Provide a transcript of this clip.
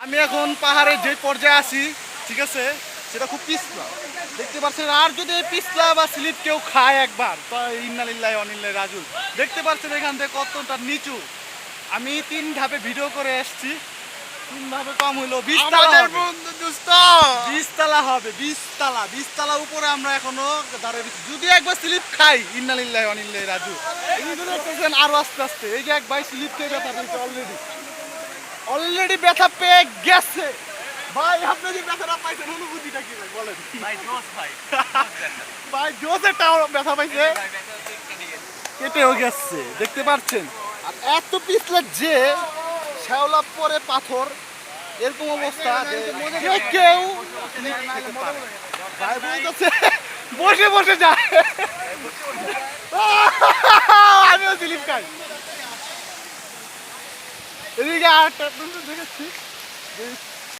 আমি এখন পাহাড়ের যে পর্যায়ে আছি, ঠিক আছে, সেটা খুব পিছলা দেখতে পাচ্ছেন। আর যদি এই পিছলা বা স্লিপ কেউ খায় একবার, তো ইন্নালিল্লাহি ওয়া ইন্না ইলাইহি রাজিউন। দেখতে পাচ্ছেন এখান থেকে কতটা নিচু। আমি 3 ধাপে ভিডিও করে এসেছি, 3 ধাপে কম হইলো 20 তালা হবে। 20 তালা হবে, 20 তালা উপরে আমরা এখনো দাঁড়িয়ে রয়েছি। যদি একবার স্লিপ খাই, ইন্নালিল্লাহি ওয়া ইন্না ইলাইহি রাজিউন। এই যে দেখতেছেন আরো আস্তে আস্তে, এই যে এক ভাই স্লিপ খেয়ে ব্যথা পেয়েছে অলরেডি ব্যথা পেয়ে গেছে। ভাই আপনি যে ব্যথাটা পাইছেন অনুভূতিটা কি ভাই বলেন? ভাই জোস ভাই ভাই জোসে ব্যথা পাইছে, কেটেও গেছে দেখতে পাচ্ছেন। আর এত পিছলে যে শ্যাওলা পরে পাথর, এরকম অবস্থা যে কেউ খেতে পারে। ভাই বলতেছে বসে বসে যায়, আমিও স্লিপ খাই। এদিকে আর একটা দেখেছি